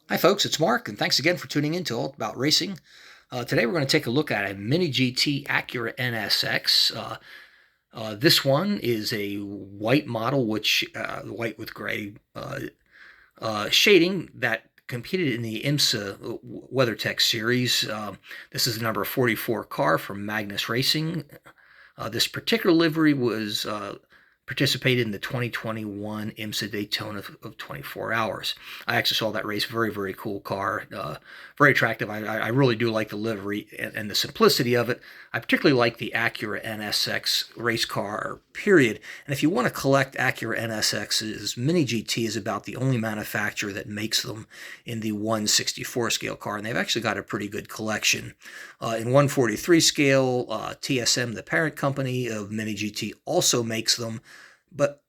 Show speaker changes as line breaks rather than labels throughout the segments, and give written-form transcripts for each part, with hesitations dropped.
Hi folks, it's Mark, and thanks again for tuning in to All About Racing. Today we're going to take a look at a Mini GT Acura NSX. This one is a white model, which white with gray shading that competed in the IMSA WeatherTech series. This is the number 44 car from Magnus Racing. This particular livery was participated in the 2021 IMSA Daytona of 24 hours. I actually saw that race. Very, very cool car. Very attractive. I really do like the livery and the simplicity of it. I particularly like the Acura NSX race car, period. And if you want to collect Acura NSXs, Mini GT is about the only manufacturer that makes them in the 1/64 scale car. And they've actually got a pretty good collection. In 1/43 scale, TSM, the parent company of Mini GT, also makes them, but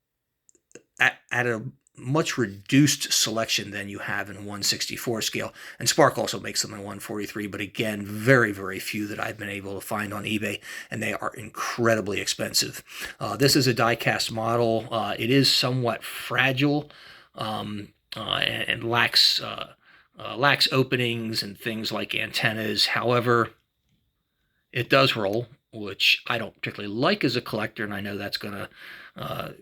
at a much reduced selection than you have in 1/64 scale. And Spark also makes them in 1/43, but again, very, very few that I've been able to find on eBay, and they are incredibly expensive. This is a diecast model. It is somewhat fragile and lacks openings and things like antennas. However, it does roll, which I don't particularly like as a collector, and I know that's going to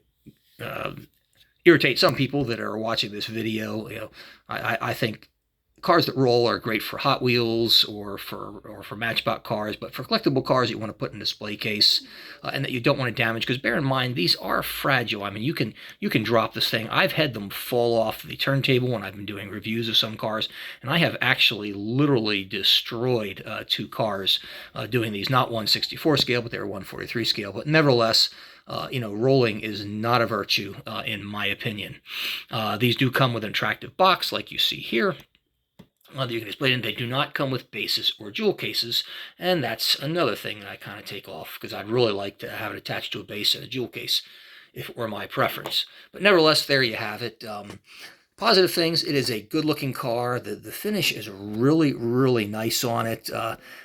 irritate some people that are watching this video. I think cars that roll are great for Hot Wheels or for Matchbox cars, but for collectible cars you want to put in a display case and that you don't want to damage, because bear in mind these are fragile. I mean, you can drop this thing. I've had them fall off the turntable when I've been doing reviews of some cars, and I have actually literally destroyed two cars doing these. Not 1/64 scale, but they were 1/43 scale. But nevertheless, rolling is not a virtue in my opinion. These do come with an attractive box like you see here. You can display them. They do not come with bases or jewel cases, and that's another thing that I kind of take off, because I'd really like to have it attached to a base and a jewel case if it were my preference. But nevertheless, there you have it. Positive things: it is a good-looking car. The finish is really, really nice on it.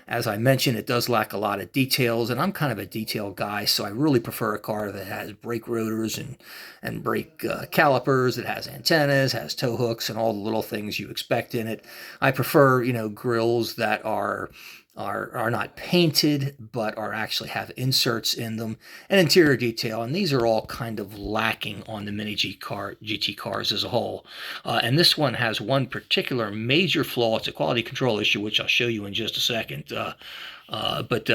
As I mentioned, it does lack a lot of details, and I'm kind of a detail guy, so I really prefer a car that has brake rotors and brake calipers, that has antennas, has tow hooks, and all the little things you expect in it. I prefer, grills that are not painted, but actually have inserts in them, and interior detail. And these are all kind of lacking on the Mini GT cars as a whole. And this one has one particular major flaw. It's a quality control issue, which I'll show you in just a second. But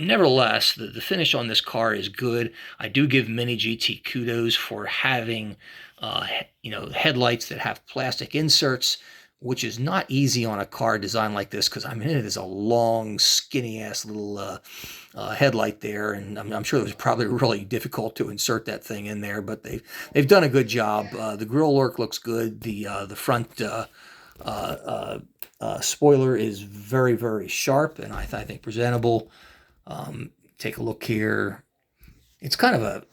nevertheless, the finish on this car is good. I do give Mini GT kudos for having headlights that have plastic inserts, which is not easy on a car designed like this, because I mean, it is a long, skinny-ass little headlight there, and I'm sure it was probably really difficult to insert that thing in there, but they've done a good job. The grille work looks good. The front spoiler is very, very sharp, and I think presentable. Take a look here. It's kind of a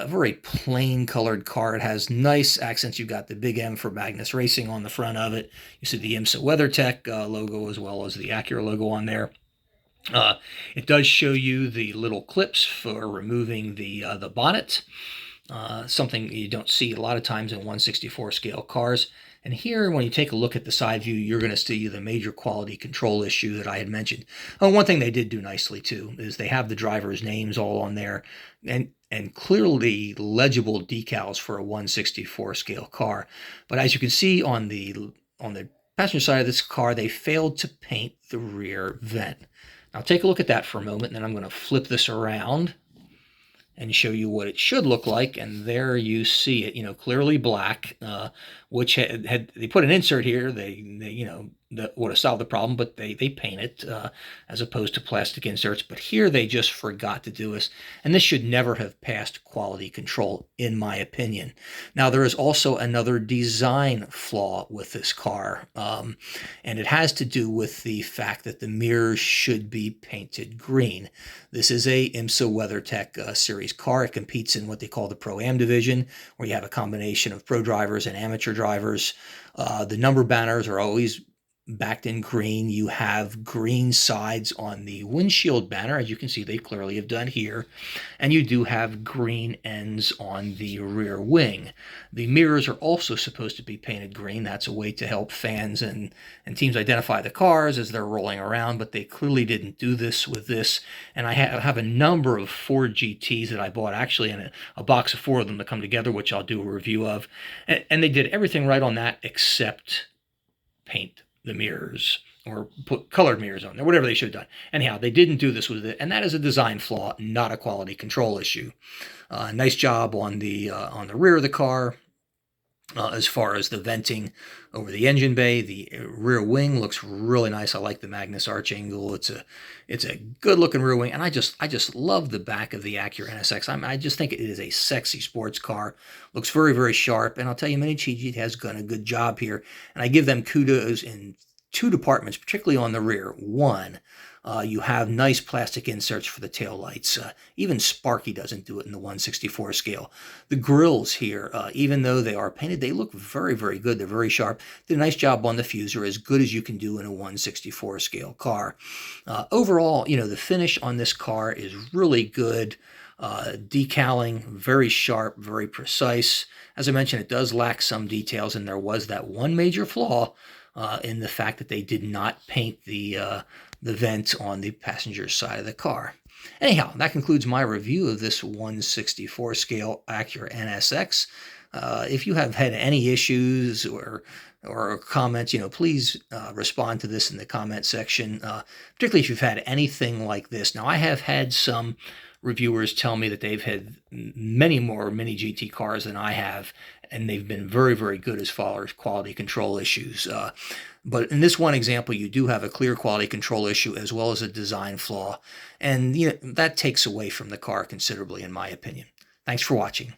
very plain colored car. It has nice accents. You've got the big M for Magnus Racing on the front of it. You see the IMSA WeatherTech logo as well as the Acura logo on there. It does show you the little clips for removing the bonnet. Something you don't see a lot of times in 1/64 scale cars. And here, when you take a look at the side view, you're going to see the major quality control issue that I had mentioned. One thing they did do nicely, too, is they have the drivers' names all on there, and clearly legible decals for a 1/64 scale car. But as you can see on the passenger side of this car, they failed to paint the rear vent. Now take a look at that for a moment, and then I'm going to flip this around and show you what it should look like. And there you see it, clearly black, which had they put an insert here, that would have solved the problem, but they paint it as opposed to plastic inserts. But here they just forgot to do this, and this should never have passed quality control, in my opinion. Now, there is also another design flaw with this car, and it has to do with the fact that the mirrors should be painted green. This is a IMSA WeatherTech series car. It competes in what they call the Pro-Am division, where you have a combination of pro drivers and amateur drivers. The number banners are always backed in green. You have green sides on the windshield banner, as you can see they clearly have done here, and you do have green ends on the rear wing. The mirrors are also supposed to be painted green. That's a way to help fans and teams identify the cars as they're rolling around, but they clearly didn't do this with this. And I have a number of Ford GTs that I bought, actually, in a box of 4 of them to come together, which I'll do a review of. And they did everything right on that except paint the mirrors or put colored mirrors on there, whatever they should have done. Anyhow, they didn't do this with it, and that is a design flaw, not a quality control issue. Nice job on the rear of the car. As far as the venting over the engine bay, the rear wing looks really nice. I like the Magnus arch angle. It's a good looking rear wing, and I just love the back of the Acura NSX. I just think it is a sexy sports car. Looks very, very sharp, and I'll tell you, Mini GT has done a good job here, and I give them kudos in 2 departments, particularly on the rear. One, you have nice plastic inserts for the taillights. Even Sparky doesn't do it in the 1/64 scale. The grills here, even though they are painted, they look very, very good. They're very sharp. Did a nice job on the diffuser, as good as you can do in a 1/64 scale car. Overall, the finish on this car is really good. Decaling, very sharp, very precise. As I mentioned, it does lack some details, and there was that one major flaw in the fact that they did not paint the vent on the passenger side of the car. Anyhow, that concludes my review of this 1/64 scale Acura NSX. If you have had any issues or comments, please respond to this in the comment section, particularly if you've had anything like this. Now, I have had some reviewers tell me that they've had many more Mini GT cars than I have, and they've been very, very good as far as quality control issues. But in this one example, you do have a clear quality control issue as well as a design flaw, and that takes away from the car considerably, in my opinion. Thanks for watching.